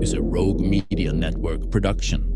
is a Rogue Media Network production.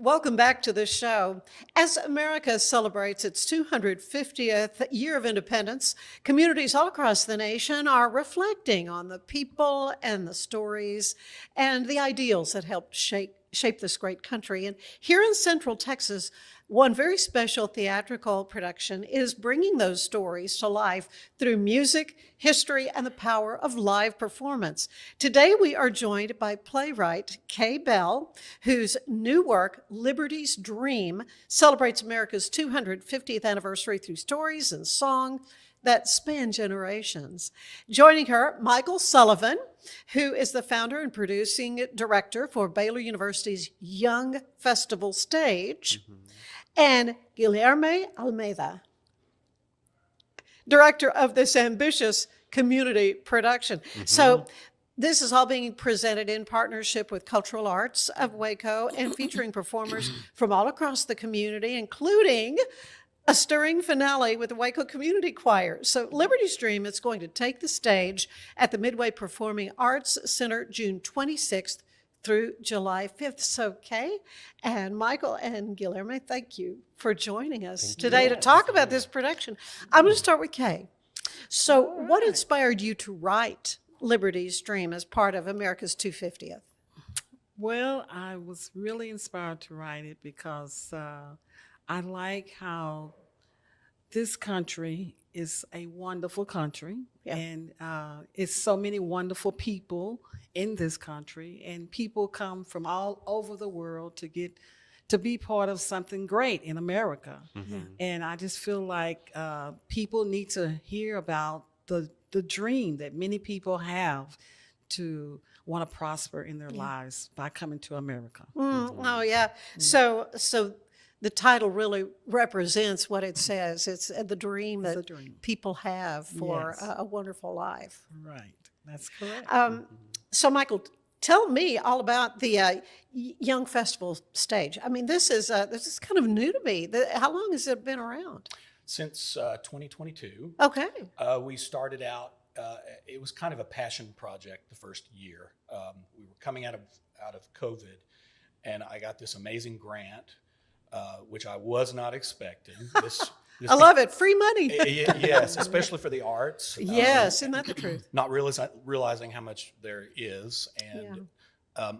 Welcome back to the show. As America celebrates its 250th year of independence, communities all across the nation are reflecting on the people and the stories and the ideals that helped shape this great country. And here in Central Texas, one very special theatrical production is bringing those stories to life through music, history, and the power of live performance. Today, we are joined by playwright Kay Bell, whose new work, Liberty's Dream, celebrates America's 250th anniversary through stories and song that span generations. Joining her, Michael Sullivan, who is the founder and producing director for Baylor University's Young Festival Stage, and Guilherme Almeida, director of this ambitious community production. So this is all being presented in partnership with Cultural Arts of Waco and featuring performers from all across the community, including a stirring finale with the Waco Community Choir. So Liberty's Dream is going to take the stage at the Midway Performing Arts Center June 26th through July 5th. So Kay and Michael and Guilherme, thank you for joining us today to talk about this production. I'm going to start with Kay. So what inspired you to write Liberty's Dream as part of America's 250th? Well, I was really inspired to write it because I like how this country is a wonderful country, and it's so many wonderful people in this country, and people come from all over the world to be part of something great in America. And I just feel like people need to hear about the dream that many people have to want to prosper in their lives by coming to America. Oh yeah. So the title really represents what it says. It's the dream that people have for a wonderful life. Right. That's correct. So Michael, tell me all about the Young Festival Stage. I mean, this is kind of new to me. How long has it been around? Since 2022. Okay. We started out, it was kind of a passion project the first year. We were coming out of COVID, and I got this amazing grant, which I was not expecting. I love it. Free money. Yes, especially for the arts. Yes, isn't that the truth? Not realizing how much there is. And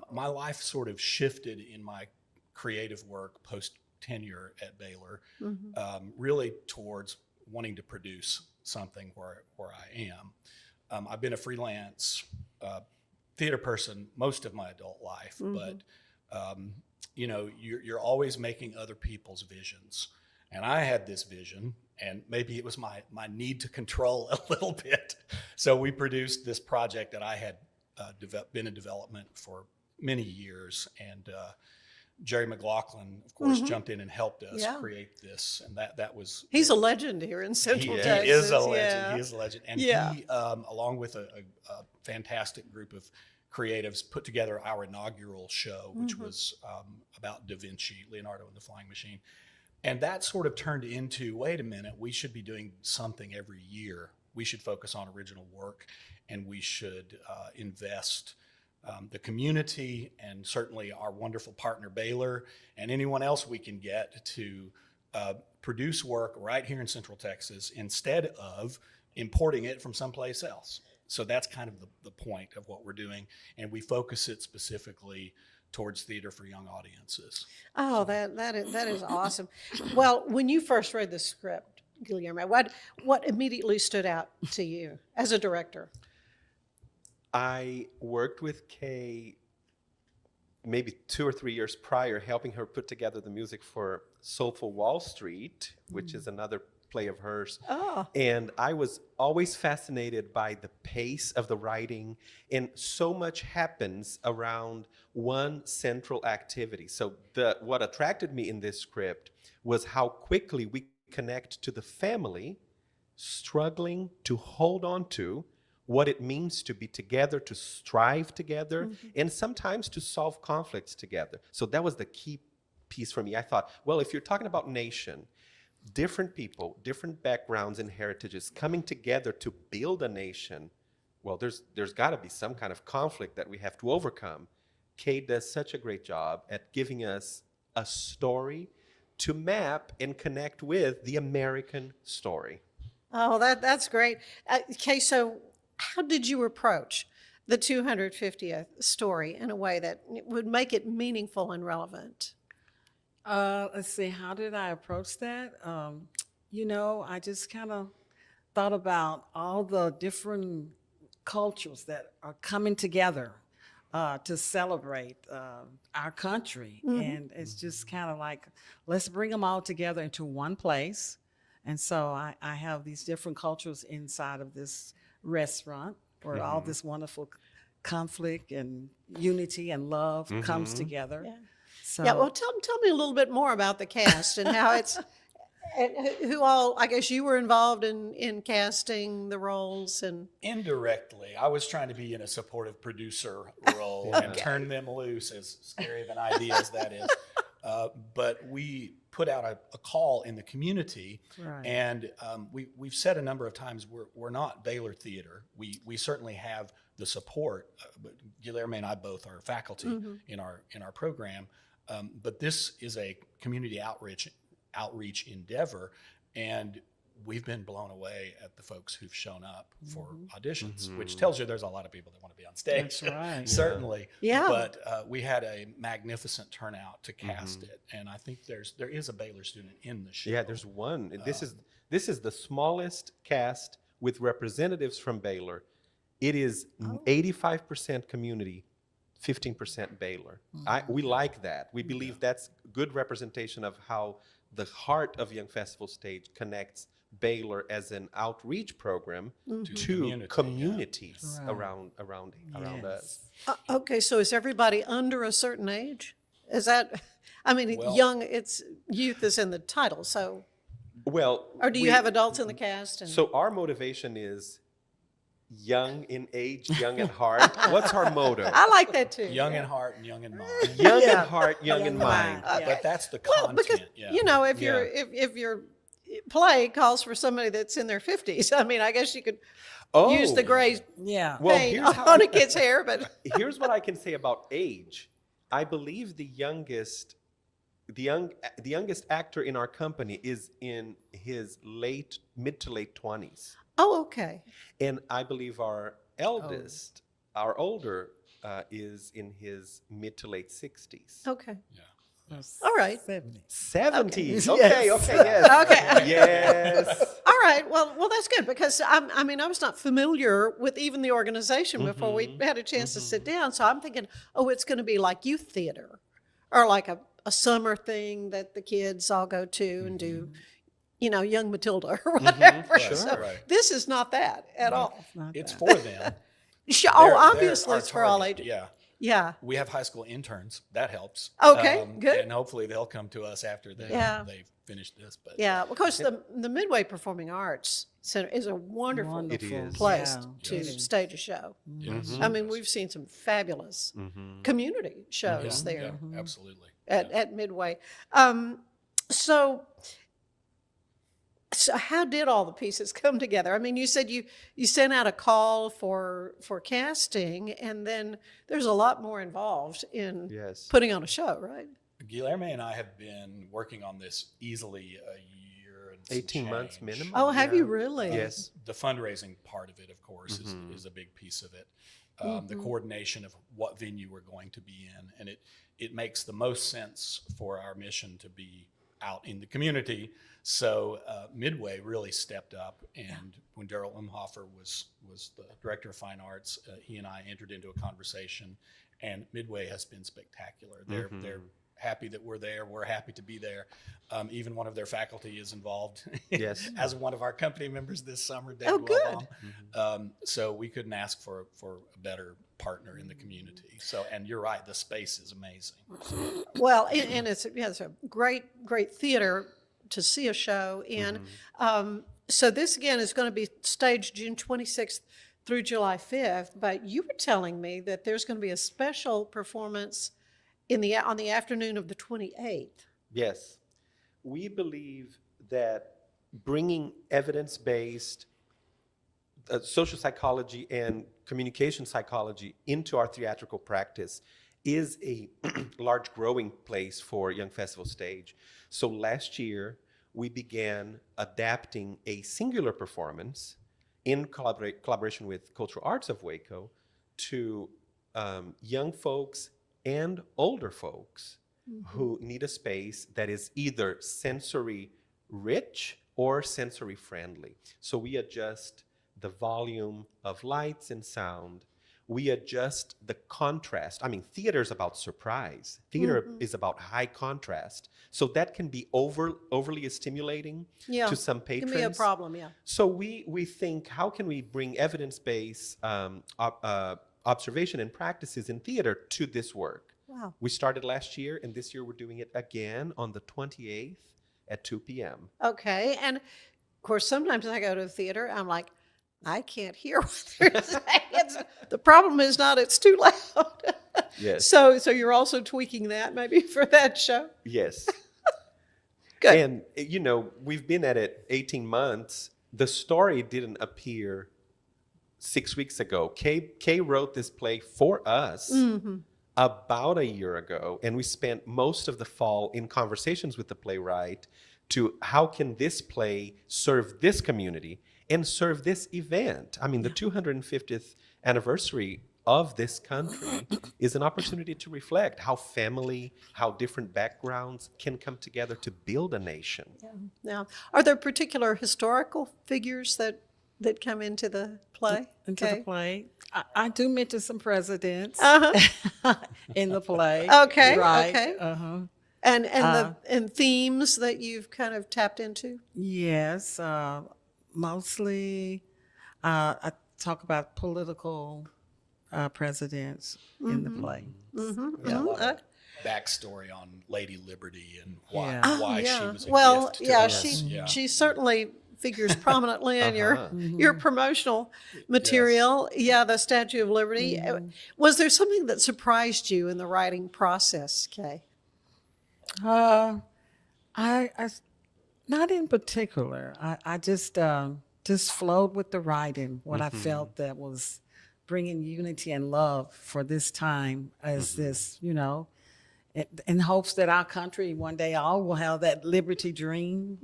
my life sort of shifted in my creative work post-tenure at Baylor, really towards wanting to produce something where I am. I've been a freelance theater person most of my adult life, but you're always making other people's visions. And I had this vision, and maybe it was my need to control a little bit. So we produced this project that I had been in development for many years. And Jerry McLaughlin, of course, jumped in and helped us create this. And that was... He's a legend here in Central Texas. He is a legend. Yeah. He is a legend. And he, along with a fantastic group of creatives, put together our inaugural show, which was about Da Vinci, Leonardo and the Flying Machine. And that sort of turned into, wait a minute, we should be doing something every year. We should focus on original work, and we should invest the community and certainly our wonderful partner Baylor and anyone else we can get to produce work right here in Central Texas instead of importing it from someplace else. So that's kind of the point of what we're doing, and we focus it specifically towards theater for young audiences. Oh, that is awesome. Well, when you first read the script, Guilherme, what immediately stood out to you as a director? I worked with Kay maybe 2 or 3 years prior, helping her put together the music for Soulful Wall Street, which is another play of hers. Oh. And I was always fascinated by the pace of the writing, and so much happens around one central activity. So what attracted me in this script was how quickly we connect to the family struggling to hold on to what it means to be together, to strive together, and sometimes to solve conflicts together. So that was the key piece for me. I thought, well, if you're talking about nation, different people, different backgrounds and heritages coming together to build a nation, well, there's got to be some kind of conflict that we have to overcome. Kay does such a great job at giving us a story to map and connect with the American story. Oh, that's great. Okay, so how did you approach the 250th story in a way that would make it meaningful and relevant? Let's see, how did I approach that? I just kind of thought about all the different cultures that are coming together to celebrate our country. And it's just kind of like, let's bring them all together into one place. And so I have these different cultures inside of this restaurant where all this wonderful conflict and unity and love comes together. Yeah. So, Yeah, well, tell me a little bit more about the cast and how it's, and who all, I guess you were involved in casting the roles and. Indirectly, I was trying to be in a supportive producer role and turn them loose, as scary of an idea as that is. But we put out a call in the community, Right. and we've said a number of times we're not Baylor Theater. We certainly have the support, but Guilherme and I both are faculty in our program. But this is a community outreach endeavor, and we've been blown away at the folks who've shown up for auditions, which tells you there's a lot of people that want to be on stage. That's right. Certainly. Yeah. But we had a magnificent turnout to cast it, and I think there is a Baylor student in the show. Yeah, there's one. This is the smallest cast with representatives from Baylor. It is 85% community, 15% Baylor. We like that. We believe that's good representation of how the heart of Young Festival Stage connects Baylor as an outreach program to communities Right. around us. Okay, so is everybody under a certain age? Is that, I mean, Well- young, it's youth is in the title, so, Well, or do you have adults in the cast? And, So our motivation is young in age, young at heart. What's our motto? I like that too. Young in heart and young in mind. Young in heart, young in mind. But that's the Well, content. because, yeah. you know, if Yeah. your play calls for somebody that's in their 50s, I mean, I guess you could Oh, use the gray Yeah. Well, paint here's how on a kid's hair, but here's what I can say about age. I believe the youngest actor in our company is in his mid to late 20s. oh, okay. And I believe our eldest, our older, is in his mid to late 60s. Okay. Yeah. All right. 70. 70s. Okay. Okay, yes. Okay. Yes. All right. Well, that's good because I mean, I was not familiar with even the organization before we had a chance to sit down. So I'm thinking, oh, it's going to be like youth theater or like a summer thing that the kids all go to and do, you know, Young Matilda or whatever. Right, So right. this is not that at all. It's for them. Oh, They're obviously our it's for all target, ages. Yeah. Yeah. We have high school interns. That helps. Okay, good. And hopefully they'll come to us after they've finished this. But Yeah. Of course, the Midway Performing Arts Center is a wonderful It is. place Yeah, to it is. stage a show. yes. I mean, we've seen some fabulous community shows Yeah, there yeah, absolutely. at Midway. So how did all the pieces come together? I mean, you said you sent out a call for casting, and then there's a lot more involved in Yes. putting on a show, right? Guilherme and I have been working on this easily a year and some 18 months change. minimum. Oh, have you Yeah. really? Yes. The fundraising part of it, of course, is a big piece of it. The coordination of what venue we're going to be in, and it makes the most sense for our mission to be out in the community. So Midway really stepped up, and when Daryl Umhofer was the director of fine arts, he and I entered into a conversation, and Midway has been spectacular. They're happy that we're there. We're happy to be there. Even one of their faculty is involved Yes. as one of our company members this summer. Dave Oh, good. Wilbaum. So we couldn't ask for a better partner in the community. So, and you're right, the space is amazing. Well, and it's a great theater to see a show in. So this again is going to be staged June 26th through July 5th. But you were telling me that there's going to be a special performance on the afternoon of the 28th. Yes. We believe that bringing evidence-based social psychology and communication psychology into our theatrical practice is a large growing place for Young Festival Stage. So last year, we began adapting a singular performance in collaboration with Cultural Arts of Waco to young folks and older folks who need a space that is either sensory rich or sensory friendly. So we adjust the volume of lights and sound. We adjust the contrast. I mean, theater is about surprise. Theater is about high contrast. So that can be overly stimulating to some patrons. Give me a problem, yeah. So we think, how can we bring evidence-based observation and practices in theater to this work? Wow. We started last year, and this year we're doing it again on the 28th at 2 p.m. Okay, and of course, sometimes I go to the theater, I'm like, I can't hear what they're saying. The problem is not it's too loud. Yes. So you're also tweaking that maybe for that show? Yes. Good. And, you know, we've been at it 18 months. The story didn't appear 6 weeks ago. Kay wrote this play for us about a year ago, and we spent most of the fall in conversations with the playwright to how can this play serve this community and serve this event. I mean, the 250th anniversary of this country is an opportunity to reflect how family, how different backgrounds can come together to build a nation. Yeah. Now, are there particular historical figures that come into the play? Into the play. I do mention some presidents in the play. Okay, Right. okay. Uh-huh. And themes that you've kind of tapped into? Yes. Mostly I talk about political presidents in the play. Yeah, a lot of backstory on Lady Liberty and why Yeah. why she was a well, gift to yeah, us. she certainly figures prominently in your promotional material. Yeah, the Statue of Liberty. Was there something that surprised you in the writing process, Kay? I not in particular. I just flowed with the writing. What I felt that was bringing unity and love for this time as this, you know, in hopes that our country one day all will have that liberty dream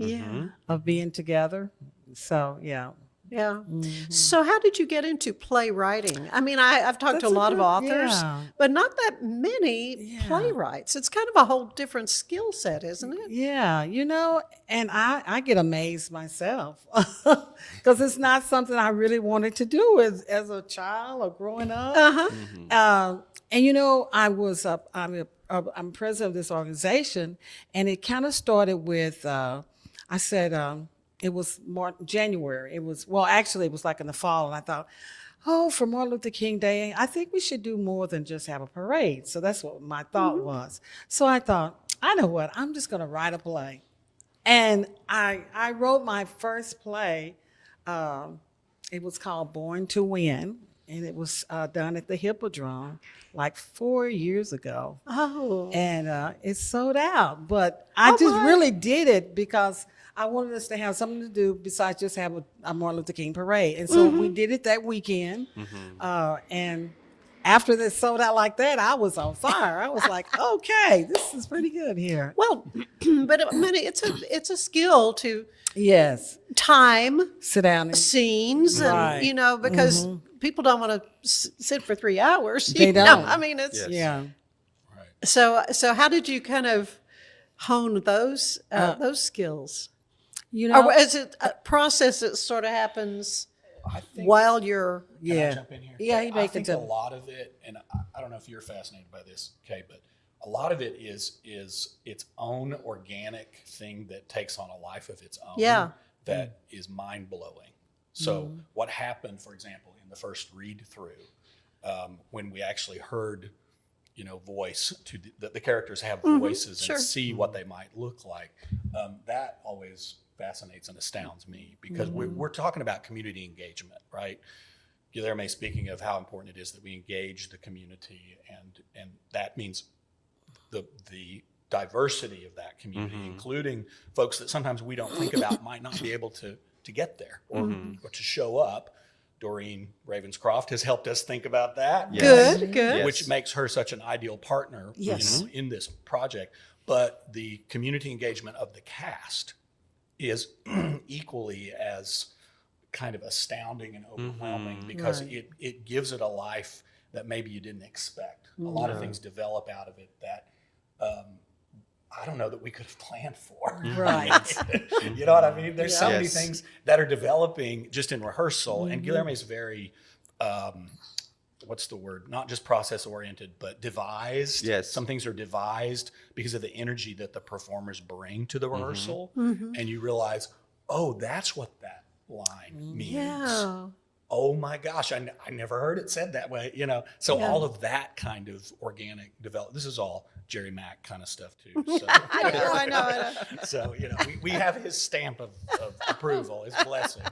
of being together. So yeah. Yeah. So how did you get into playwriting? I mean, I've talked to a lot of authors, but not that many playwrights. It's kind of a whole different skill set, isn't it? Yeah, you know, and I get amazed myself because it's not something I really wanted to do as a child or growing up. And you know, I'm president of this organization, and it kind of started with I said. It was January. It was like in the fall. And I thought, for Martin Luther King Day, I think we should do more than just have a parade. So that's what my thought was. So I thought, I know what, I'm just going to write a play. And I wrote my first play. It was called Born to Win. And it was done at the Hippodrome like 4 years ago. Oh. And it sold out. But I just really did it because I wanted us to have something to do besides just have a Martin Luther King parade. And so we did it that weekend. And after this sold out like that, I was on fire. I was like, okay, this is pretty good here. Well, but I mean, it's a skill to time, sit down, and scenes, and you know, because people don't want to sit for 3 hours. They don't. I mean, it's Yes. So how did you kind of hone those skills? You know, or is it a process that sort of happens I think, while you're? Can I jump in here? Yeah, he I makes think it a lot of it, and I don't know if you're fascinated by this, Kay, but a lot of it is its own organic thing that takes on a life of its own. Yeah. That is mind blowing. So what happened, for example, in the first read through, when we actually heard, voice to the characters have voices and see what they might look like. That always fascinates and astounds me because we're talking about community engagement, right? Guilherme speaking of how important it is that we engage the community, and that means the diversity of that community, including folks that sometimes we don't think about might not be able to get there or to show up. Doreen Ravenscroft has helped us think about that. Yes. Good. Which makes her such an ideal partner in this project. But the community engagement of the cast is equally as kind of astounding and overwhelming because it gives it a life that maybe you didn't expect. A lot of things develop out of it that I don't know that we could have planned for. Right. You know what I mean? There's so many things that are developing just in rehearsal. And Guilherme is very, what's the word? Not just process oriented, but devised. Yes. Some things are devised because of the energy that the performers bring to the rehearsal. And you realize, oh, that's what that line means. Yeah. Oh my gosh, I never heard it said that way, So all of that kind of organic development. This is all Jerry Mack kind of stuff too. So, I know. So, we have his stamp of approval, his blessing.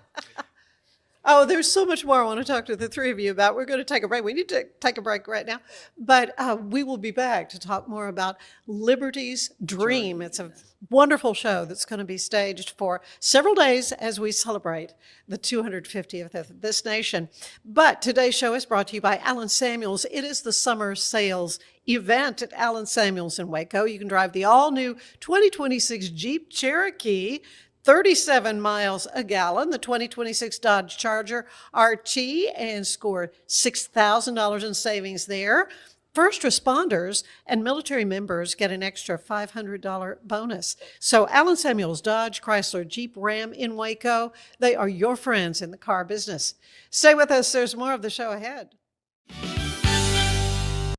Oh, there's so much more I want to talk to the three of you about. We're going to take a break. We need to take a break right now. But we will be back to talk more about Liberty's Dream. It's a wonderful show that's going to be staged for several days as we celebrate the 250th of this nation. But today's show is brought to you by Allen Samuels. It is the summer sales event at Allen Samuels in Waco. You can drive the all-new 2026 Jeep Cherokee, 37 miles a gallon, the 2026 Dodge Charger RT, and score $6,000 in savings there. First responders and military members get an extra $500 bonus. So Allen Samuels, Dodge, Chrysler, Jeep, Ram in Waco, they are your friends in the car business. Stay with us. There's more of the show ahead.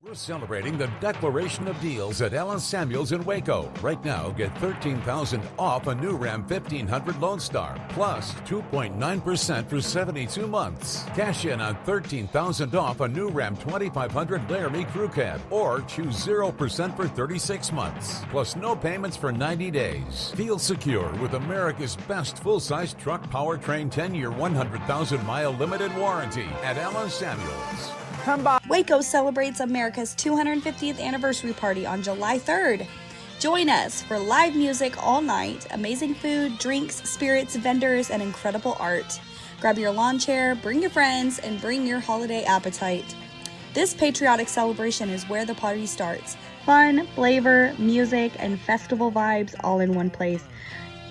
We're celebrating the Declaration of Deals at Allen Samuels in Waco. Right now, get $13,000 off a new Ram 1500 Lone Star, plus 2.9% for 72 months. Cash in on $13,000 off a new Ram 2500 Laramie Crew Cab, or choose 0% for 36 months, plus no payments for 90 days. Feel secure with America's best full-size truck powertrain 10-year, 100,000-mile limited warranty at Allen Samuels. Waco celebrates America's 250th anniversary party on July 3rd. Join us for live music all night, amazing food, drinks, spirits, vendors, and incredible art. Grab your lawn chair, bring your friends, and bring your holiday appetite. This patriotic celebration is where the party starts. Fun, flavor, music, and festival vibes all in one place.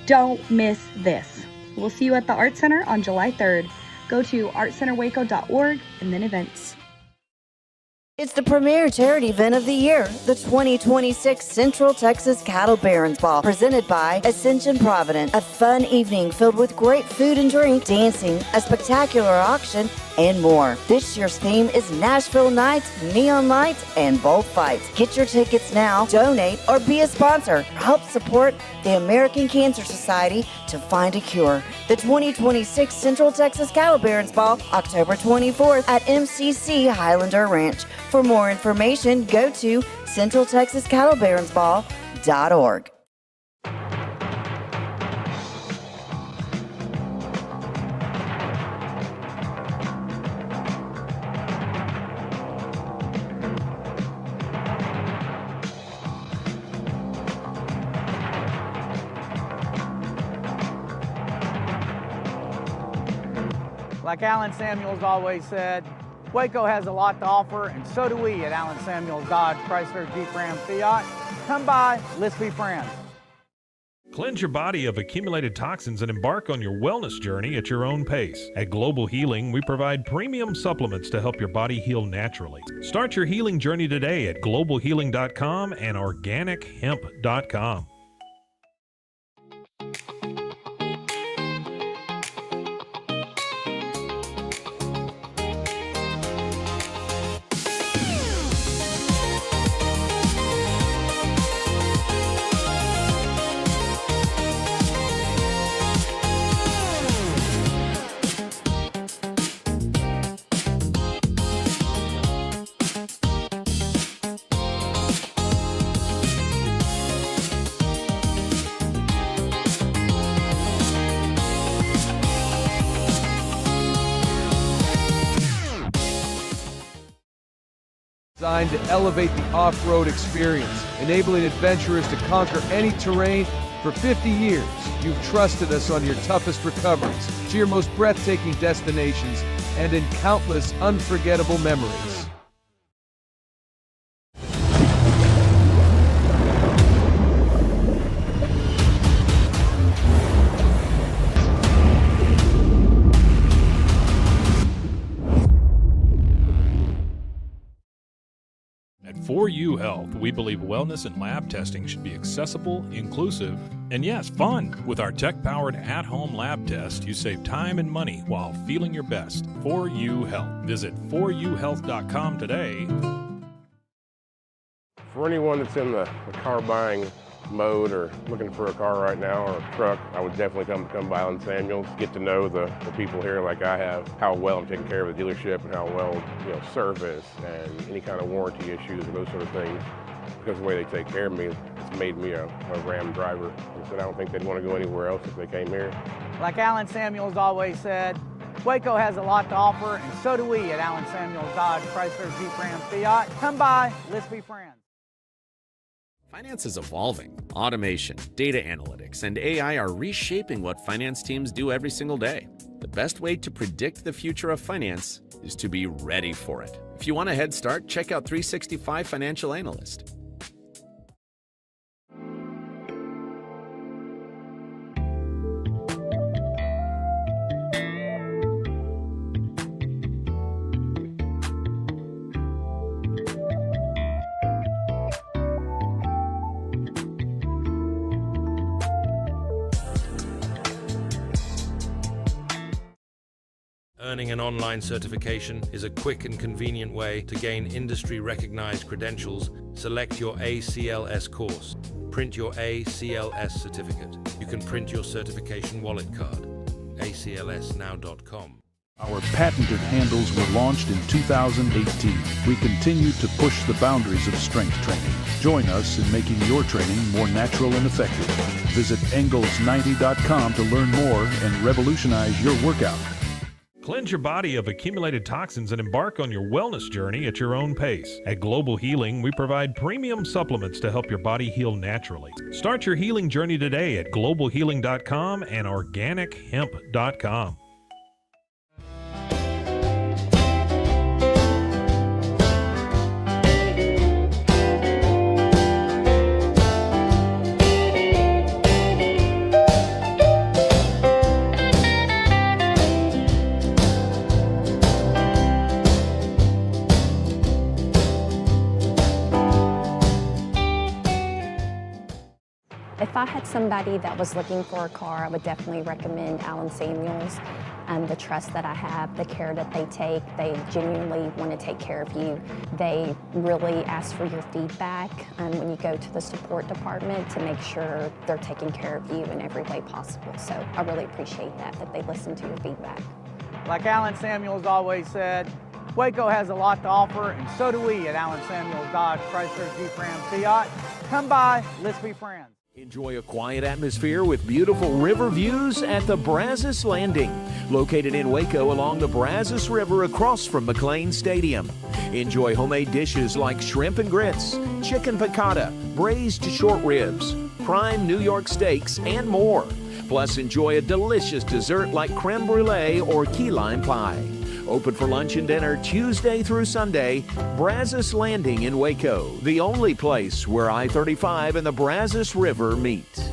Don't miss this. We'll see you at the Art Center on July 3rd. Go to artcenterwaco.org and then events. It's the premier charity event of the year, the 2026 Central Texas Cattle Barons Ball, presented by Ascension Providence. A fun evening filled with great food and drink, dancing, a spectacular auction, and more. This year's theme is Nashville Nights, Neon Lights, and Bullfights. Get your tickets now, donate, or be a sponsor. Help support the American Cancer Society to find a cure. The 2026 Central Texas Cattle Barons Ball, October 24th at MCC Highlander Ranch. For more information, go to centraltexascattlebaronsball.org. Like Allen Samuels always said, Waco has a lot to offer, and so do we at Allen Samuels Dodge, Chrysler, Jeep, Ram, Fiat. Come by, let's be friends. Cleanse your body of accumulated toxins and embark on your wellness journey at your own pace. At Global Healing, we provide premium supplements to help your body heal naturally. Start your healing journey today at globalhealing.com and organichemp.com. Designed to elevate the off-road experience, enabling adventurers to conquer any terrain. For 50 years, you've trusted us on your toughest recoveries, to your most breathtaking destinations, and in countless unforgettable memories. At 4U Health, we believe wellness and lab testing should be accessible, inclusive, and yes, fun. With our tech-powered at-home lab test, you save time and money while feeling your best. 4U Health. Visit 4uhealth.com today. For anyone that's in the car buying mode or looking for a car right now or a truck, I would definitely come by Allen Samuels, get to know the people here like I have, how well I'm taking care of the dealership and how well, service and any kind of warranty issues or those sort of things. Because of the way they take care of me, it's made me a Ram driver. And so I don't think they'd want to go anywhere else if they came here. Like Allen Samuels always said, Waco has a lot to offer, and so do we at Allen Samuels Dodge, Chrysler, Jeep, Ram, Fiat. Come by, let's be friends. Finance is evolving. Automation, data analytics, and AI are reshaping what finance teams do every single day. The best way to predict the future of finance is to be ready for it. If you want a head start, check out 365 Financial Analyst. Earning an online certification is a quick and convenient way to gain industry-recognized credentials. Select your ACLS course. Print your ACLS certificate. You can print your certification wallet card. aclsnow.com. Our patented handles were launched in 2018. We continue to push the boundaries of strength training. Join us in making your training more natural and effective. Visit Engels90.com to learn more and revolutionize your workout. Cleanse your body of accumulated toxins and embark on your wellness journey at your own pace. At Global Healing, we provide premium supplements to help your body heal naturally. Start your healing journey today at globalhealing.com and organichemp.com. If I had somebody that was looking for a car, I would definitely recommend Allen Samuels. The trust that I have, the care that they take, they genuinely want to take care of you. They really ask for your feedback when you go to the support department to make sure they're taking care of you in every way possible. So I really appreciate that they listen to your feedback. Like Allen Samuels always said, Waco has a lot to offer, and so do we at Allen Samuels Dodge, Chrysler, Jeep, Ram, Fiat. Come by, let's be friends. Enjoy a quiet atmosphere with beautiful river views at the Brazos Landing, located in Waco along the Brazos River across from McLean Stadium. Enjoy homemade dishes like shrimp and grits, chicken piccata, braised short ribs, prime New York steaks, and more. Plus, enjoy a delicious dessert like creme brulee or key lime pie. Open for lunch and dinner Tuesday through Sunday. Brazos Landing in Waco, the only place where I-35 and the Brazos River meet.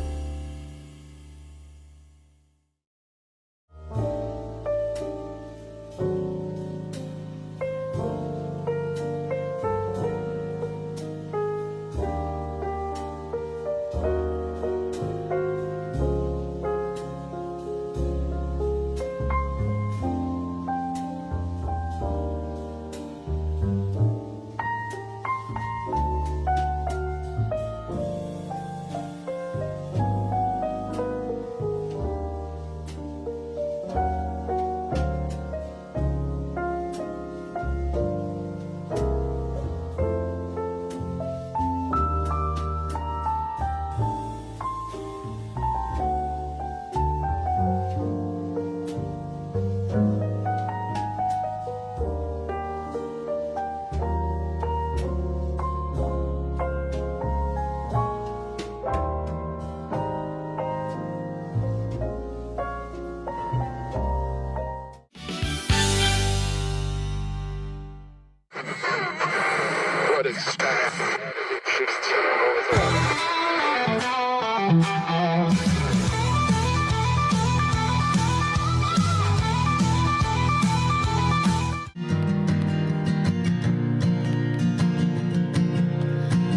but it's bad.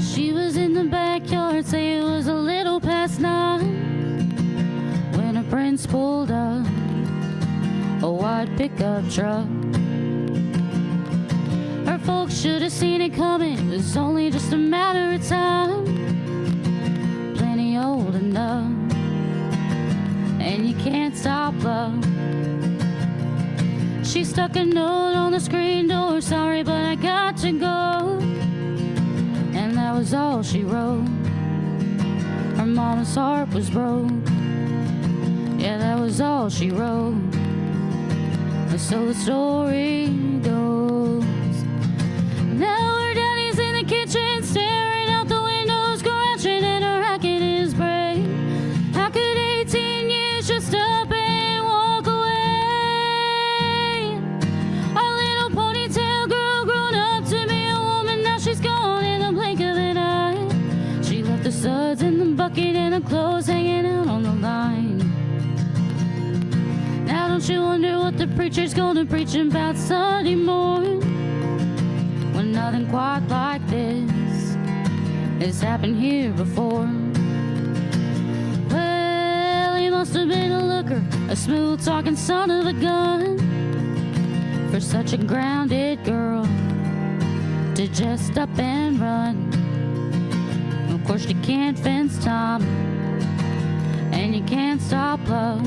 She was in the backyard, say it was a little past 9 when her prince pulled up a white pickup truck. Her folks should have seen it coming, it was only just a matter of time. Plenty old enough, and you can't stop love. She stuck a note on the screen door, sorry but I got to go. And that was all she wrote. Her mama's heart was broke. Yeah, that was all she wrote. So the story goes. Now her daddy's in the kitchen, staring out the window, scratching at her racket his brain. How could 18 years just up and walk away? A little ponytail girl grown up to be a woman, now she's gone in the blink of an eye. She left the suds in the bucket and her clothes hanging out on the line. Now don't you wonder what the preacher's gonna preach about Sunday morning, when nothing quite like this has happened here before. Well, he must have been a looker, a smooth talking son of a gun, for such a grounded girl to just up and run. Of course you can't fence time, and you can't stop love.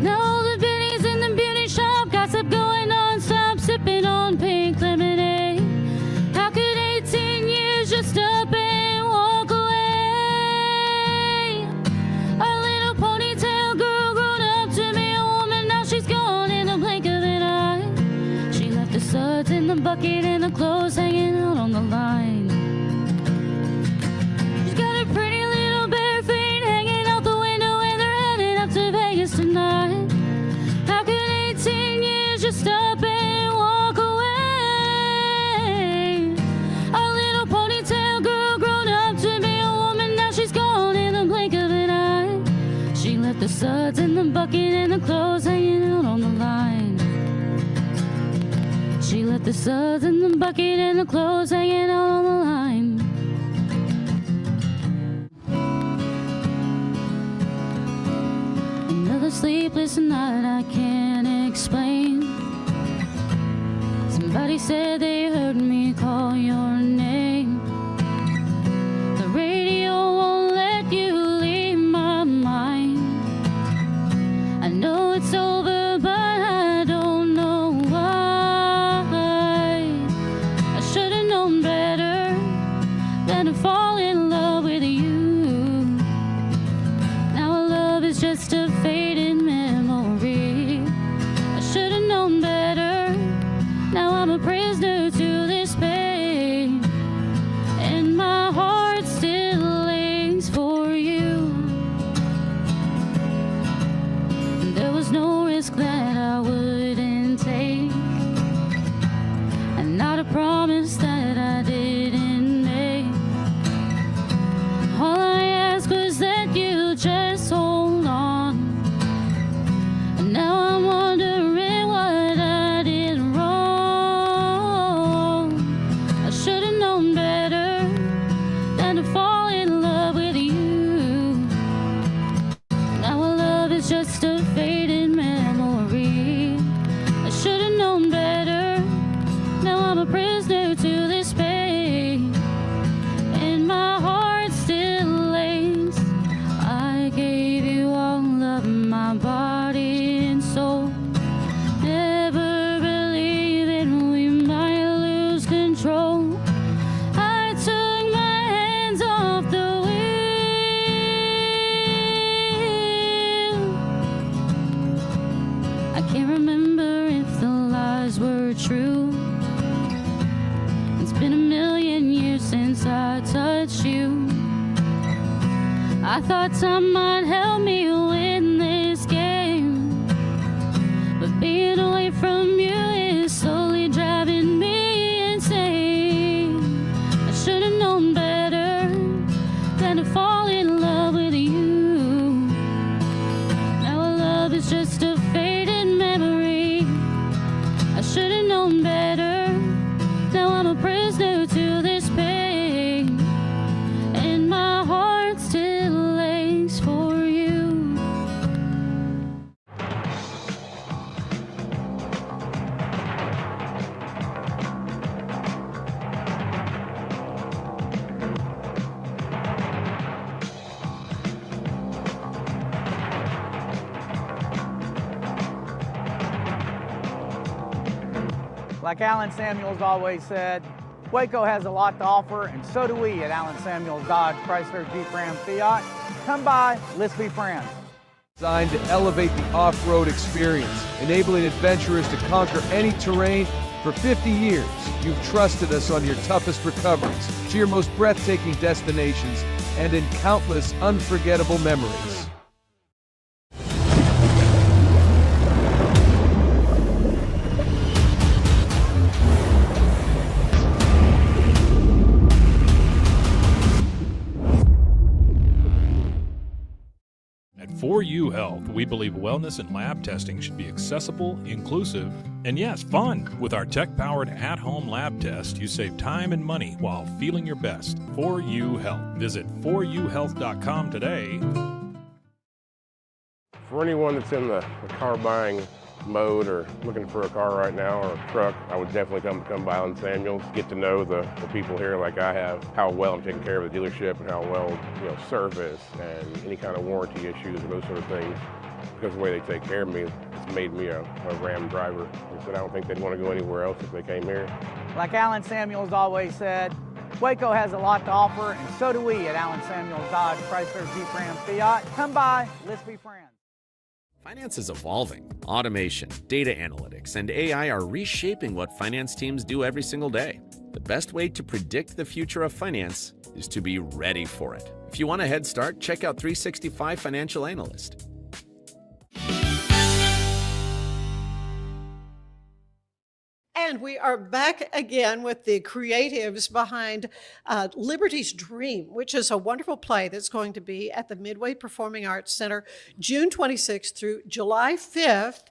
Now the biddies in the beauty shop, gossip going on, stop sipping on pink lemonade. How could 18 years just up and walk away? A little ponytail girl grown up to be a woman, now she's gone in the blink of an eye. She left the suds in the bucket and the clothes hanging out on the line. She's got a pretty little bare feet hanging out the window, and they're heading up to Vegas tonight. How could 18 years just up and walk away? A little ponytail girl grown up to be a woman, now she's gone in the blink of an eye. She left the suds in the bucket and the clothes hanging out on the line. She left the suds in the bucket and the clothes hanging out on the line. Another sleepless night I can't explain. Somebody said they heard me call your name. The radio won't let you leave my mind. I know it's over, but I don't know why. I should have known better than to fall in love with you. Now our love is just a faded memory. I should have known better. Now I'm a prisoner to this pain, and my heart still aches for you. There was no risk that I wouldn't take, and not a promise that I didn't make. All I asked was that you just hold on, and now I'm wondering what I did wrong. I should have known better than to fall in love with you. Now our love is just a faded memory. I should have known better. Now I'm a prisoner to this pain, and my heart still aches. I gave you all of my body and soul, never believing we might lose control. I took my hands off the wheel. I can't remember if the lies were true. It's been a million years since I touched you. I thought time might help me win this game, but being away from you is slowly driving me insane. Like Alan Samuels always said, Waco has a lot to offer, and so do we at Alan Samuels Dodge Chrysler Jeep Ram Fiat. Come by, let's be friends. Designed to elevate the off-road experience, enabling adventurers to conquer any terrain. For 50 years, you've trusted us on your toughest recoveries, to your most breathtaking destinations, and in countless unforgettable memories. At 4U Health, we believe wellness and lab testing should be accessible, inclusive, and yes, fun. With our tech-powered at-home lab test, you save time and money while feeling your best. 4U Health. Visit 4uhealth.com today. For anyone that's in the car buying mode or looking for a car right now or a truck, I would definitely come by Alan Samuels, get to know the people here like I have, how well I'm taking care of the dealership and how well, service and any kind of warranty issues and those sort of things. Because of the way they take care of me, it's made me a Ram driver. I said I don't think they'd want to go anywhere else if they came here. Like Alan Samuels always said, Waco has a lot to offer, and so do we at Alan Samuels Dodge Chrysler Jeep Ram Fiat. Come by, let's be friends. Finance is evolving. Automation, data analytics, and AI are reshaping what finance teams do every single day. The best way to predict the future of finance is to be ready for it. If you want a head start, check out 365 Financial Analyst. And we are back again with the creatives behind Liberty's Dream, which is a wonderful play that's going to be at the Midway Performing Arts Center June 26th through July 5th.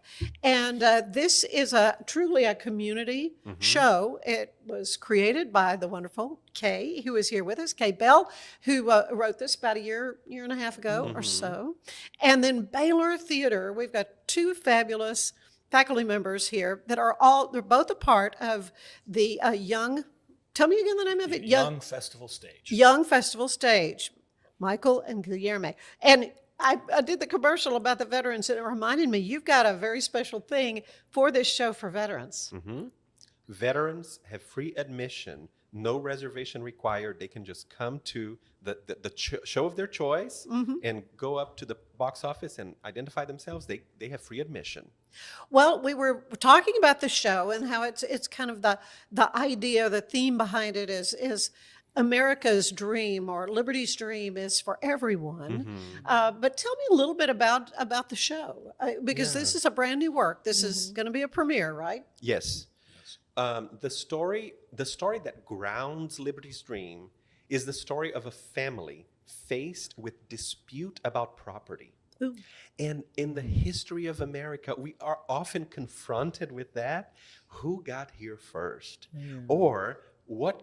And this is truly a community show. It was created by the wonderful Kay, who is here with us, Kay Bell, who wrote this about a year and a half ago or so. And then Baylor Theater. We've got two fabulous faculty members here that they're both a part of the Young, tell me again the name of it. Young Festival Stage. Young Festival Stage, Michael and Guilherme. And I did the commercial about the veterans, and it reminded me, you've got a very special thing for this show for veterans. Veterans have free admission, no reservation required. They can just come to the show of their choice and go up to the box office and identify themselves. They have free admission. Well, we were talking about the show and how it's kind of the idea, the theme behind it is America's dream, or Liberty's dream, is for everyone. But tell me a little bit about the show, because this is a brand new work. This is going to be a premiere, right? Yes. The story that grounds Liberty's Dream is the story of a family faced with dispute about property. Ooh. And in the history of America, we are often confronted with that. Who got here first? Or what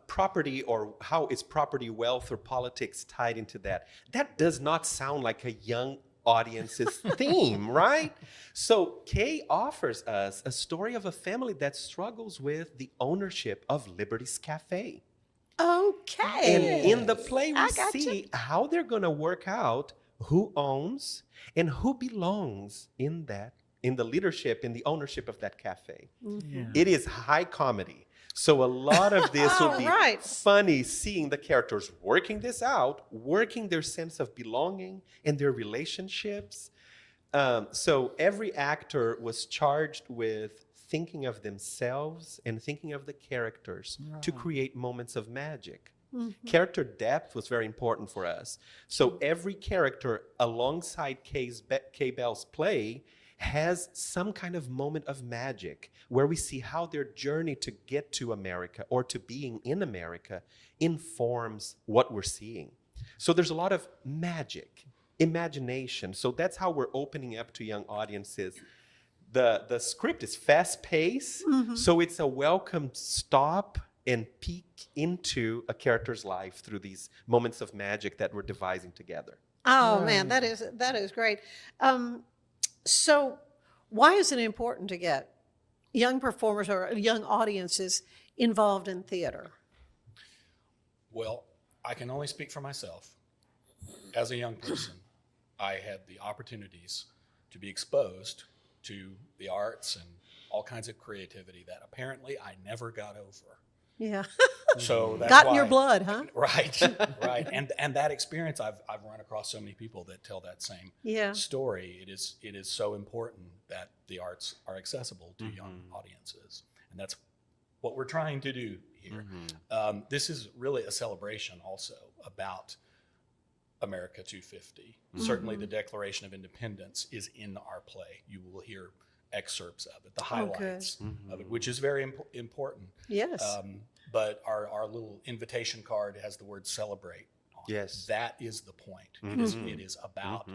property, or how is property, wealth, or politics tied into that? That does not sound like a young audience's theme, right? So Kay offers us a story of a family that struggles with the ownership of Liberty's Cafe. Okay. And in the play, we see how they're going to work out who owns and who belongs in the leadership, in the ownership of that cafe. It is high comedy. So a lot of this will be funny, seeing the characters working this out, working their sense of belonging and their relationships. So every actor was charged with thinking of themselves and thinking of the characters to create moments of magic. Character depth was very important for us. So every character alongside Kay Bell's play has some kind of moment of magic where we see how their journey to get to America or to being in America informs what we're seeing. So there's a lot of magic, imagination. So that's how we're opening up to young audiences. The script is fast-paced, so it's a welcome stop and peek into a character's life through these moments of magic that we're devising together. Oh, man, that is great. So why is it important to get young performers or young audiences involved in theater? Well, I can only speak for myself. As a young person, I had the opportunities to be exposed to the arts and all kinds of creativity that apparently I never got over. Yeah. So that's got in why, your blood, huh? Right, right. And that experience, I've run across so many people that tell that same story. It is so important that the arts are accessible to young audiences, and that's what we're trying to do here. This is really a celebration also about America 250. Certainly the Declaration of Independence is in our play. You will hear excerpts of it, the highlights of it, which is very important. Yes. But our little invitation card has the word celebrate on it. Yes. That is the point. It is about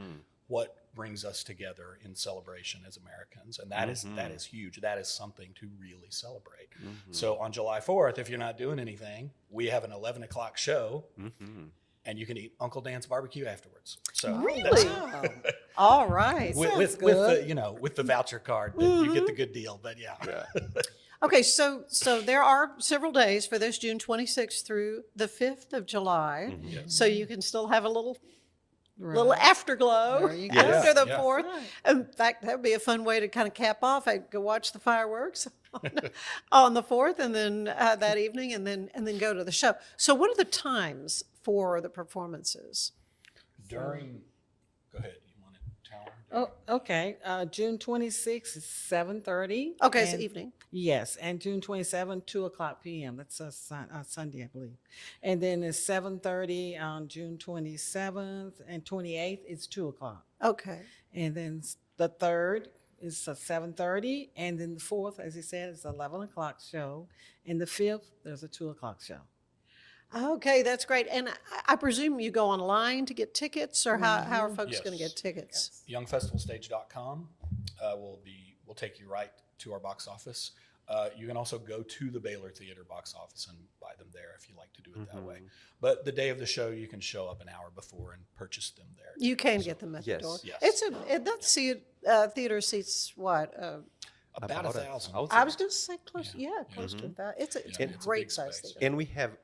what brings us together in celebration as Americans. And that is huge. That is something to really celebrate. So on July 4th, if you're not doing anything, we have an 11 o'clock show. And you can eat Uncle Dan's barbecue afterwards. So really, all right. With the with the voucher card, you get the good deal. But yeah. Okay, so there are several days for this, June 26th through the 5th of July. So you can still have a little afterglow after the 4th. Right. In fact, that would be a fun way to kind of cap off. I'd go watch the fireworks on the 4th, and then that evening, and then go to the show. So what are the times for the performances? Go ahead. You want to tell her? Oh, okay. June 26th is 7:30. Okay, it's evening. Yes, and June 27th, 2:00 p.m. That's a Sunday, I believe. And then it's 7:30 on June 27th, and 28th it's 2:00. Okay. And then the 3rd is 7:30, and then the 4th, as he said, is 11 o'clock show, and the 5th there's a 2:00 show. Okay, that's great. And I presume you go online to get tickets, or how are folks going to get tickets? Youngfestivalstage.com will take you right to our box office. You can also go to the Baylor Theater box office and buy them there if you like to do it that way. But the day of the show, you can show up an hour before and purchase them there. You can get them at the door. Yes. That theater seats what? About 1,000. I was going to say close to that. It's a great size theater.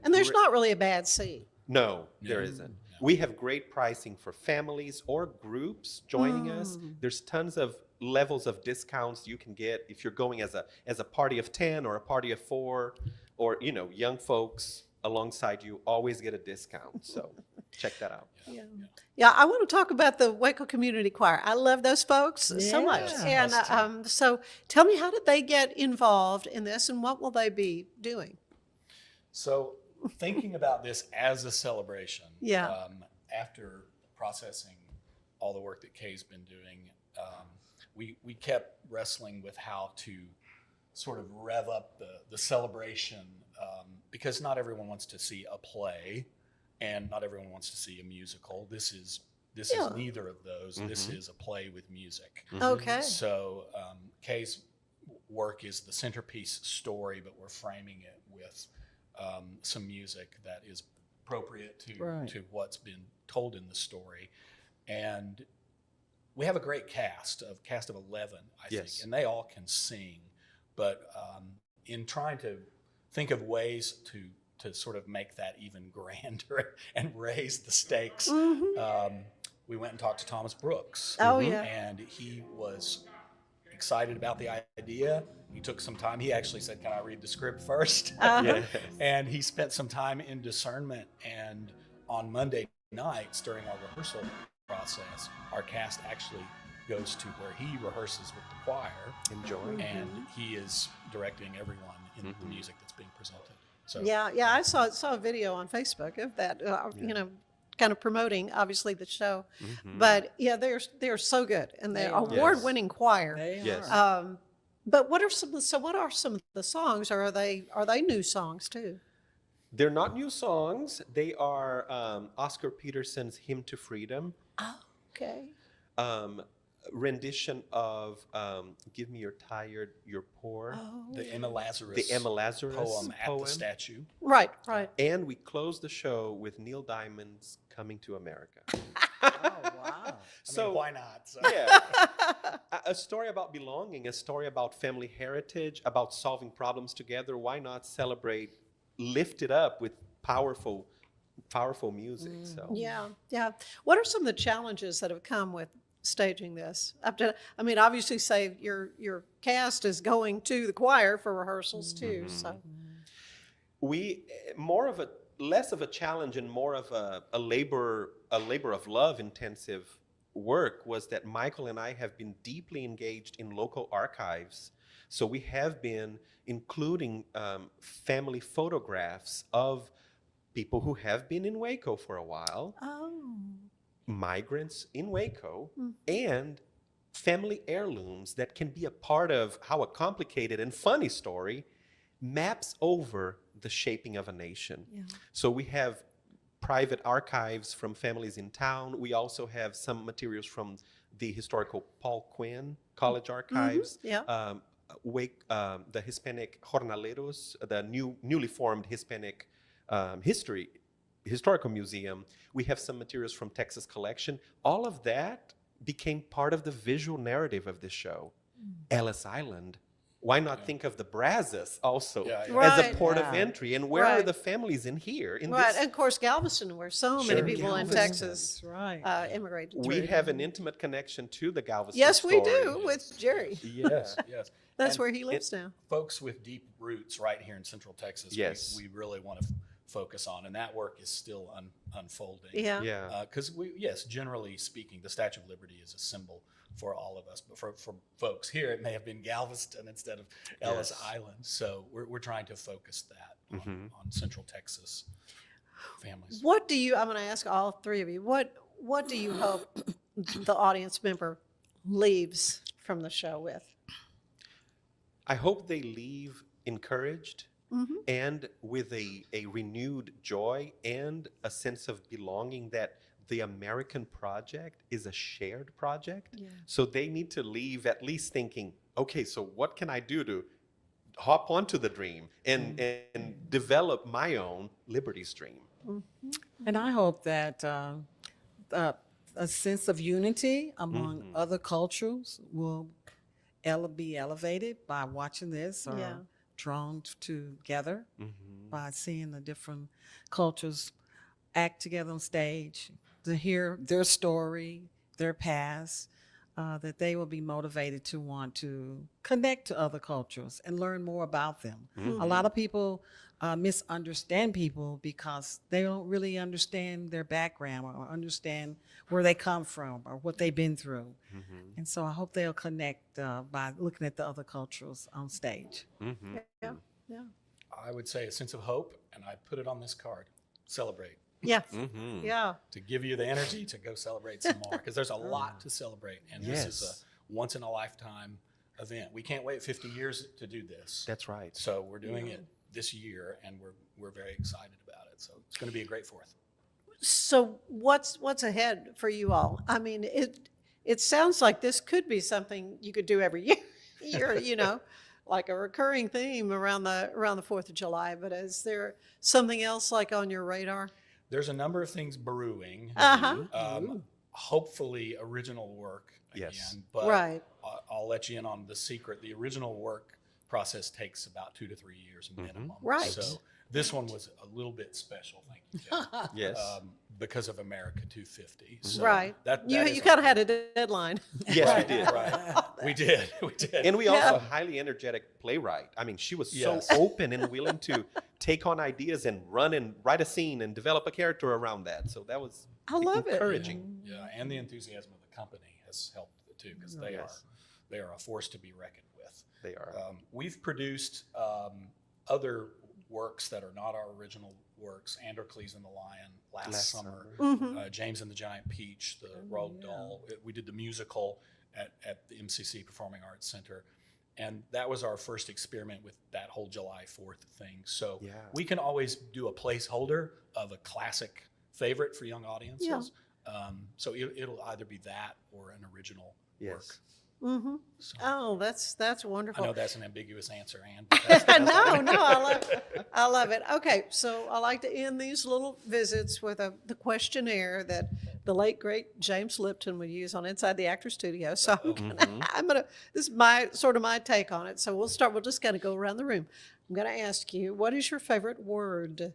And there's not really a bad seat. No, there isn't. No. We have great pricing for families or groups joining us. There's tons of levels of discounts you can get if you're going as a party of 10 or a party of 4, or young folks alongside you always get a discount. So check that out. Yeah, I want to talk about the Waco Community Choir. I love those folks so much. And so tell me, how did they get involved in this, and what will they be doing? So thinking about this as a celebration, after processing all the work that Kay's been doing, we kept wrestling with how to sort of rev up the celebration, because not everyone wants to see a play, and not everyone wants to see a musical. This is neither of those. This is a play with music. Okay. So Kay's work is the centerpiece story, but we're framing it with some music that is appropriate to what's been told in the story. And we have a great cast of 11, I think, and they all can sing. But in trying to think of ways to sort of make that even grander and raise the stakes, we went and talked to Thomas Brooks. And he was excited about the idea. He took some time. He actually said, "Can I read the script first?" And he spent some time in discernment. And on Monday nights during our rehearsal process, our cast actually goes to where he rehearses with the choir. And he is directing everyone in the music that's being presented. So I saw a video on Facebook of that, kind of promoting obviously the show. But they're so good, and they're award-winning choir. They are. But what are some of the songs? Or are they new songs too? They're not new songs. They are Oscar Peterson's Hymn to Freedom. Oh, okay. Rendition of Give Me Your Tired, Your Poor. Oh. The Emma Lazarus poem At the Statue. Right. And we close the show with Neil Diamond's Coming to America. Oh, wow. So why not? So. A story about belonging, a story about family heritage, about solving problems together. Why not celebrate, lift it up with powerful music? So Yeah. What are some of the challenges that have come with staging this? I mean, obviously, say your cast is going to the choir for rehearsals too. So we less of a challenge and more of a labor of love intensive work was that Michael and I have been deeply engaged in local archives. So we have been including family photographs of people who have been in Waco for a while, migrants in Waco, and family heirlooms that can be a part of how a complicated and funny story maps over the shaping of a nation. Yeah. So we have private archives from families in town. We also have some materials from the historical Paul Quinn College archives. The Hispanic Jornaleros, the newly formed Hispanic historical museum. We have some materials from Texas Collection. All of that became part of the visual narrative of this show. Ellis Island. Why not think of the Brazos also as a port of entry? And where are the families in here? And of course, Galveston, where so many people in Texas immigrated. We have an intimate connection to the Galveston Yes, we story. do, with Jerry. Yes. That's where he lives now. Folks with deep roots right here in Central Texas, we really want to focus on, and that work is still unfolding. Because generally speaking, the Statue of Liberty is a symbol for all of us, but for folks here, it may have been Galveston instead of Ellis Island. So we're trying to focus that on Central Texas families. What do you? I'm going to ask all three of you. What do you hope the audience member leaves from the show with? I hope they leave encouraged and with a renewed joy and a sense of belonging that the American project is a shared project. So they need to leave at least thinking, okay, so what can I do to hop onto the dream and develop my own liberty stream? And I hope that a sense of unity among other cultures will be elevated by watching this or drawn together by seeing the different cultures act together on stage, to hear their story, their past, that they will be motivated to want to connect to other cultures and learn more about them. A lot of people misunderstand people because they don't really understand their background or understand where they come from or what they've been through. And so I hope they'll connect by looking at the other cultures on stage. I would say a sense of hope, and I put it on this card: celebrate. To give you the energy to go celebrate some more, because there's a lot to celebrate, and this is a once in a lifetime event. We can't wait 50 years to do this. That's right. So we're doing it this year, and we're very excited about it. So it's going to be a great Fourth. So what's ahead for you all? I mean, it sounds like this could be something you could do every year, you know, like a recurring theme around the 4th of July. But is there something else like on your radar? There's a number of things brewing. Hopefully original work again. But I'll let you in on the secret. The original work process takes about 2 to 3 years minimum. So this one was a little bit special, thank you, Jeff. Because of America 250. So that you kind of had a deadline. Yes, we did. We did. And we also highly energetic playwright. I mean, she was so open and willing to take on ideas and run and write a scene and develop a character around that. So that was encouraging. And the enthusiasm of the company has helped too, because they are a force to be reckoned with. They are. We've produced other works that are not our original works: Androcles and the Lion last summer, James and the Giant Peach, the Roald Dahl. We did the musical at the MCC Performing Arts Center, and that was our first experiment with that whole July 4th thing. So we can always do a placeholder of a classic favorite for young audiences. So it'll either be that or an original work. So, oh, that's wonderful. I know that's an ambiguous answer, Ann. No, I love it. Okay, so I like to end these little visits with the questionnaire that the late great James Lipton would use on Inside the Actors Studio. So this is my take on it. So we'll just kind of go around the room. I'm going to ask you, what is your favorite word?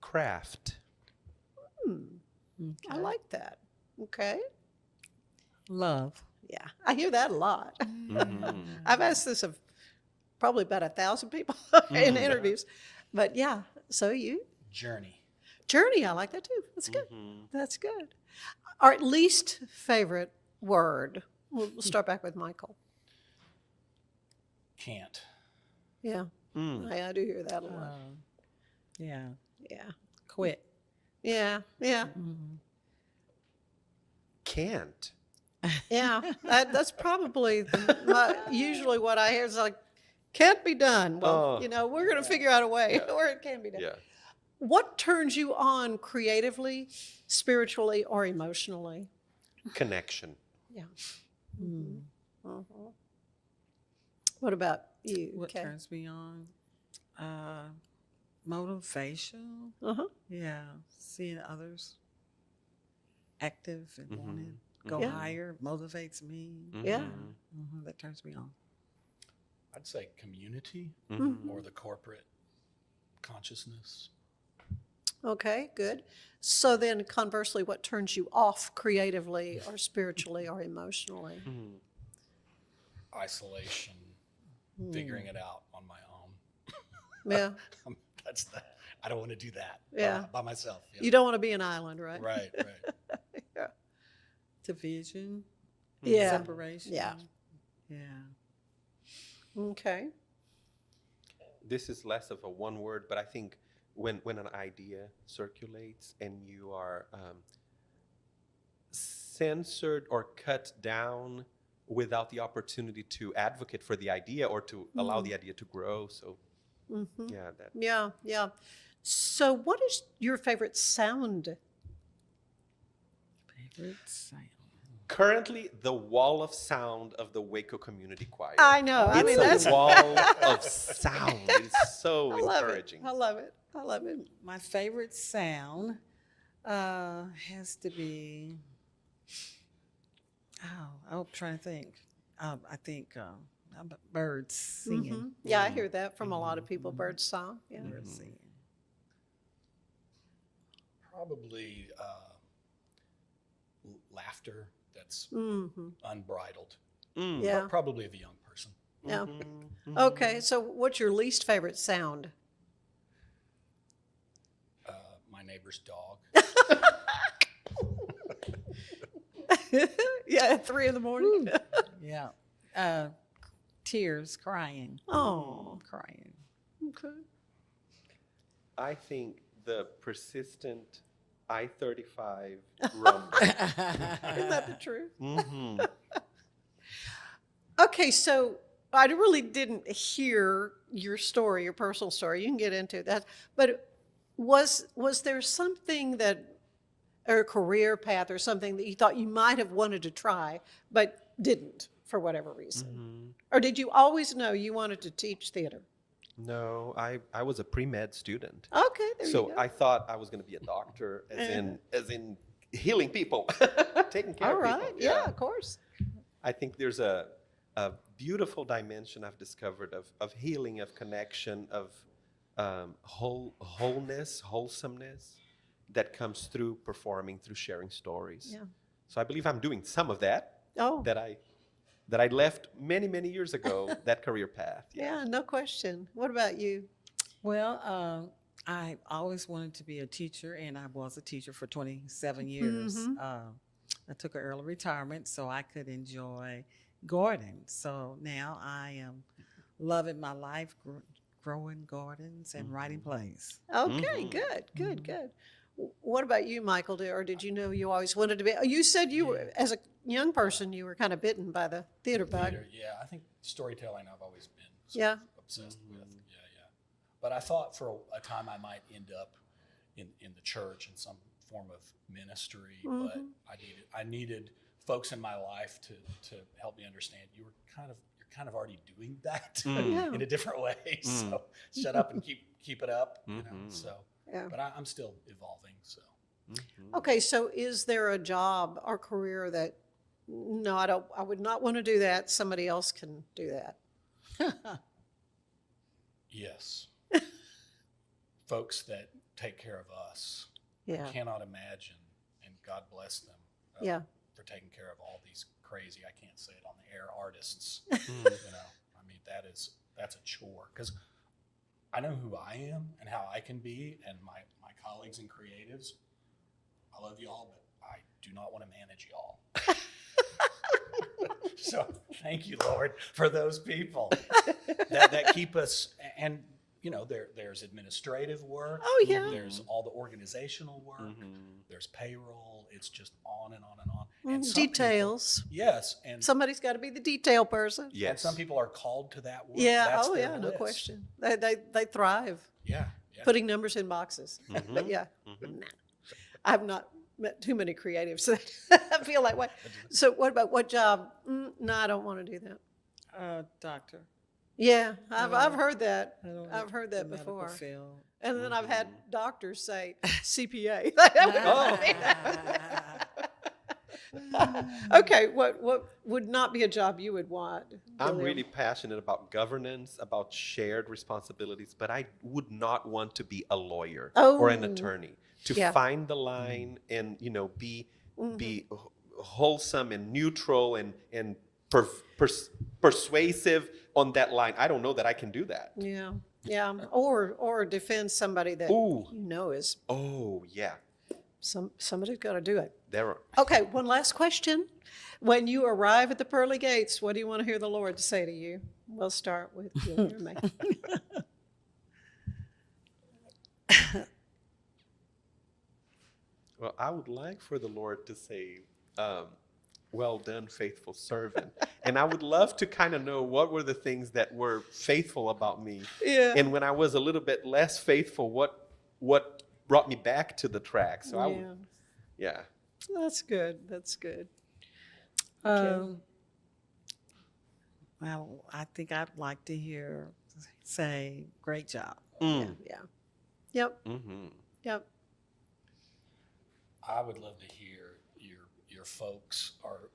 Craft. I like that. Okay. Love. Yeah, I hear that a lot. I've asked this of probably about 1,000 people in interviews, but yeah. So you? Journey. Journey, I like that too. That's good. That's good. Our least favorite word. We'll start back with Michael. Can't. Yeah, I do hear that a lot. Yeah. Yeah. Quit. Yeah, yeah. Can't. Yeah, that's probably usually what I hear is like, can't be done. Well, we're going to figure out a way where it can be done. Yeah. What turns you on creatively, spiritually, or emotionally? Connection. Yeah. What about you? What turns me on? Motivation. Yeah. Seeing others active and wanting to go higher motivates me. Yeah. That turns me on. I'd say community or the corporate consciousness. Okay, good. So then conversely, what turns you off creatively or spiritually or emotionally? Isolation, figuring it out on my own. Yeah. I don't want to do that by myself. Yeah. You don't want to be an island, right? Right. Yeah. Division. Yeah. Separation. Yeah. Okay. This is less of a one word, but I think when an idea circulates and you are censored or cut down without the opportunity to advocate for the idea or to allow the idea to grow. So, Yeah. So what is your favorite sound? Favorite sound? Currently, the wall of sound of the Waco Community Choir. I know. It's a wall of sound. It's so encouraging. I love it. My favorite sound has to be. I'm trying to think. I think birds singing. Yeah, I hear that from a lot of people. Birds song. Yeah. Birds singing. Probably laughter that's unbridled. Yeah. Probably of a young person. Yeah. Okay, so what's your least favorite sound? My neighbor's dog. Yeah, at 3 a.m. Yeah. Tears, crying. Oh. Crying. Okay. I think the persistent I-35 rumble. Isn't that the truth? Okay, so I really didn't hear your story, your personal story. You can get into that. But was there something or a career path or something that you thought you might have wanted to try, but didn't for whatever reason? Or did you always know you wanted to teach theater? No, I was a pre-med student. Okay, there you go. So I thought I was going to be a doctor, as in healing people, taking care of people. All right, yeah, of course. I think there's a beautiful dimension I've discovered of healing, of connection, of wholeness, wholesomeness that comes through performing, through sharing stories. Yeah. So I believe I'm doing some of that. Oh. That I left many, many years ago, that career path. Yeah, no question. What about you? Well, I always wanted to be a teacher, and I was a teacher for 27 years. I took an early retirement so I could enjoy gardening. So now I am loving my life, growing gardens and writing plays. Okay, good. What about you, Michael? Or did you know you always wanted to be? You said you were, as a young person, you were kind of bitten by the theater bug. Yeah, I think storytelling I've always been obsessed with. Yeah. But I thought for a time I might end up in the church in some form of ministry, but I needed folks in my life to help me understand you're kind of already doing that in a different way. So shut up and keep it up. You know. So. Yeah. But I'm still evolving. So. Okay, so is there a job or career that no, I would not want to do that. Somebody else can do that. Yes. Folks that take care of us. Yeah. I cannot imagine, and God bless them for taking care of all these crazy, I can't say it on the air, artists. You know, I mean, that's a chore, because I know who I am and how I can be, and my colleagues and creatives. I love y'all, but I do not want to manage y'all. So thank you, Lord, for those people that keep us. And you know, there's administrative work. Oh yeah. There's all the organizational work. There's payroll. It's just on and on and on. And some details. People, yes, and somebody's got to be the detail person. Yes. And some people are called to that work. Yeah. That's oh their yeah. list. No question. They thrive. Yeah. Putting numbers in boxes. But yeah. Nah. I've not met too many creatives that I feel like, what? So what job? No, I don't want to do that. Doctor. Yeah, I've heard that. I've heard that the medical before. field. And then I've had doctors say CPA. Okay, what would not be a job you would want? I'm really passionate about governance, about shared responsibilities, but I would not want to be a lawyer or an attorney. To find the line and, you know, be wholesome and neutral and persuasive on that line. I don't know that I can do that. Yeah, yeah. Or defend somebody that you know is. Oh yeah. Somebody's got to do it. There. Okay, one last question. When you arrive at the pearly gates, what do you want to hear the Lord say to you? We'll start with Guilherme. Well, I would like for the Lord to say, well done, faithful servant. And I would love to kind of know what were the things that were faithful about me. Yeah. And when I was a little bit less faithful, what brought me back to the track. So I would, That's good. That's good. Well, I think I'd like to say, great job. Yeah. Yep. Yep. I would love to hear your folks are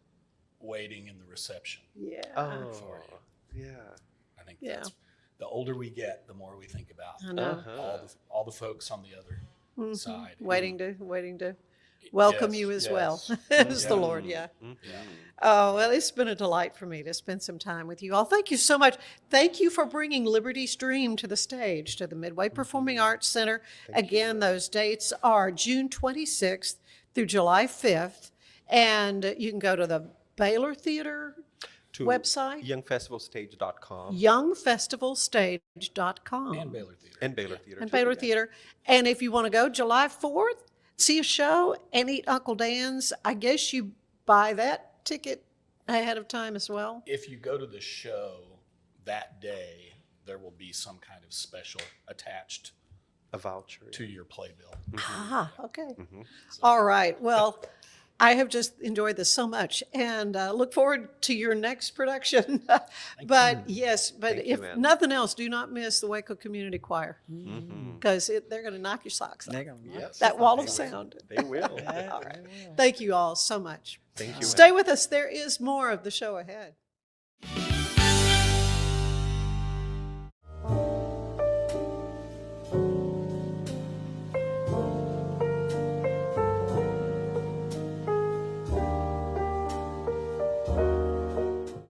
waiting in the reception. Yeah. For you. Yeah. I think that's the older we get, the more we think about I know. all the folks on the other side. Waiting to welcome you as well as the Lord. Yeah. Oh, well, it's been a delight for me to spend some time with you all. Thank you so much. Thank you for bringing Liberty's Dream to the stage, to the Midway Performing Arts Center. Again, those dates are June 26th through July 5th. And you can go to the Baylor Theater website. Youngfestivalstage.com. Youngfestivalstage.com. And Baylor Theater. And Baylor Theater. And Baylor Theater. And if you want to go July 4th, see a show and eat Uncle Dan's, I guess you buy that ticket ahead of time as well. If you go to the show that day, there will be some kind of special attached a voucher to your playbill. Ah, okay. All right. Well, I have just enjoyed this so much and look forward to your next production. But if nothing else, do not miss the Waco Community Choir because they're going to knock your socks off. That wall of sound. They will. All right. Thank you all so much. Thank you. Stay with us. There is more of the show ahead.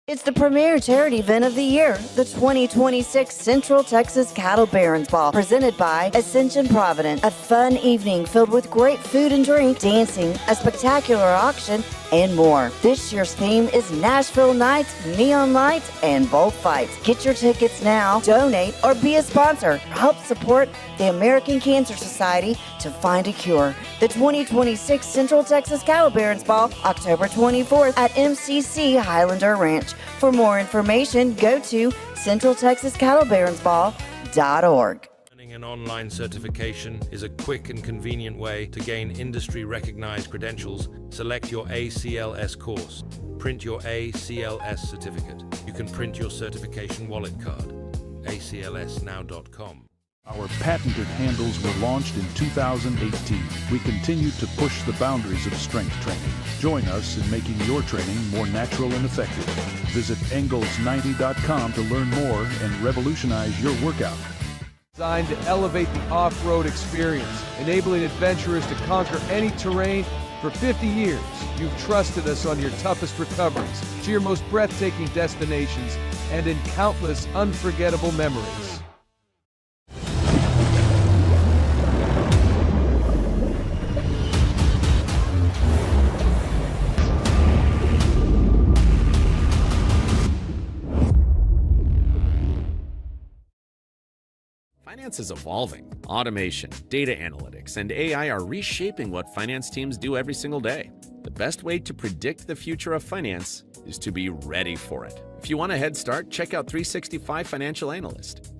It's the premier charity event of the year, the 2026 Central Texas Cattle Barons Ball, presented by Ascension Providence. A fun evening filled with great food and drink, dancing, a spectacular auction, and more. This year's theme is Nashville Nights, Neon Lights, and Bullfights. Get your tickets now, donate, or be a sponsor. Help support the American Cancer Society to find a cure. The 2026 Central Texas Cattle Barons Ball, October 24th at MCC Highlander Ranch. For more information, go to centraltexascattlebaronsball.org. Earning an online certification is a quick and convenient way to gain industry-recognized credentials. Select your ACLS course. Print your ACLS certificate. You can print your certification wallet card. aclsnow.com. Our patented handles were launched in 2018. We continue to push the boundaries of strength training. Join us in making your training more natural and effective. Visit Engels90.com to learn more and revolutionize your workout. Designed to elevate the off-road experience, enabling adventurers to conquer any terrain. For 50 years, you've trusted us on your toughest recoveries, to your most breathtaking destinations, and in countless unforgettable memories. Finance is evolving. Automation, data analytics, and AI are reshaping what finance teams do every single day. The best way to predict the future of finance is to be ready for it. If you want a head start, check out 365 Financial Analyst.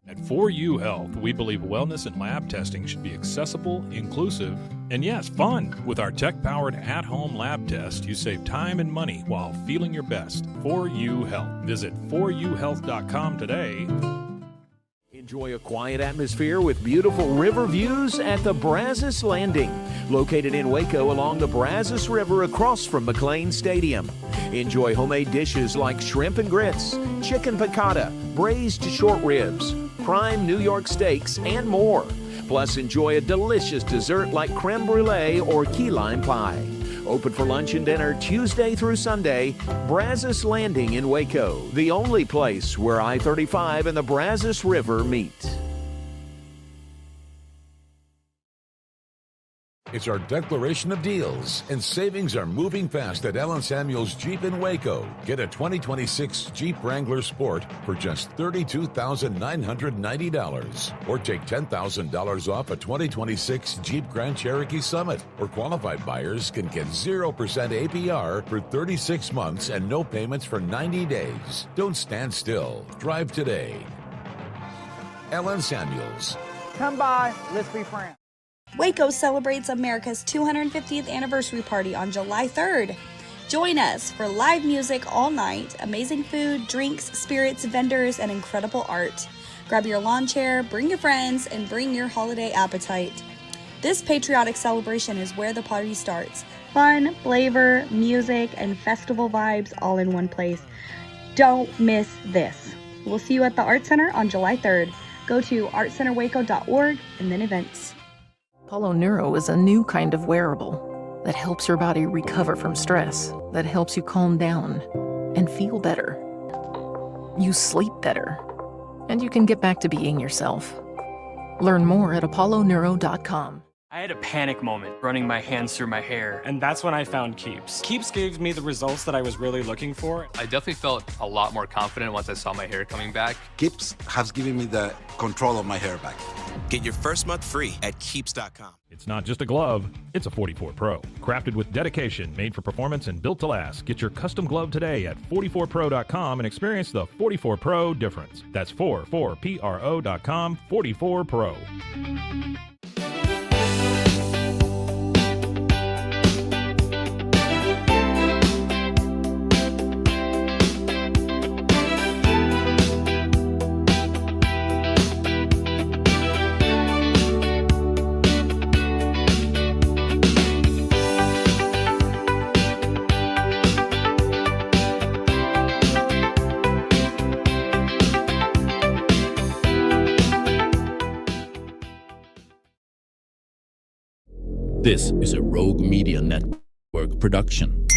At 4U Health, we believe wellness and lab testing should be accessible, inclusive, and yes, fun. With our tech-powered at-home lab test, you save time and money while feeling your best. 4U Health. Visit 4uhealth.com today. Enjoy a quiet atmosphere with beautiful river views at the Brazos Landing, located in Waco along the Brazos River across from McLean Stadium. Enjoy homemade dishes like shrimp and grits, chicken piccata, braised short ribs, prime New York steaks, and more. Plus, enjoy a delicious dessert like creme brulee or key lime pie. Open for lunch and dinner Tuesday through Sunday. Brazos Landing in Waco, the only place where I-35 and the Brazos River meet. It's our declaration of deals, and savings are moving fast at Allen Samuels Jeep in Waco. Get a 2026 Jeep Wrangler Sport for just $32,990, or take $10,000 off a 2026 Jeep Grand Cherokee Summit, or qualified buyers can get 0% APR for 36 months and no payments for 90 days. Don't stand still. Drive today. Allen Samuels. Come by, let's be friends. Waco celebrates America's 250th anniversary party on July 3rd. Join us for live music all night, amazing food, drinks, spirits, vendors, and incredible art. Grab your lawn chair, bring your friends, and bring your holiday appetite. This patriotic celebration is where the party starts. Fun, flavor, music, and festival vibes all in one place. Don't miss this. We'll see you at the Art Center on July 3rd. Go to artcenterwaco.org and then events. Apollo Neuro is a new kind of wearable that helps your body recover from stress, that helps you calm down and feel better. You sleep better, and you can get back to being yourself. Learn more at apolloneuro.com. I had a panic moment running my hands through my hair, and that's when I found Keeps. Keeps gave me the results that I was really looking for. I definitely felt a lot more confident once I saw my hair coming back. Keeps has given me the control of my hair back. Get your first month free at Keeps.com. It's not just a glove, it's a 44 Pro. Crafted with dedication, made for performance, and built to last. Get your custom glove today at 44pro.com and experience the 44 Pro difference. That's 44pro.com, 44 Pro. This is a Rogue Media Network production.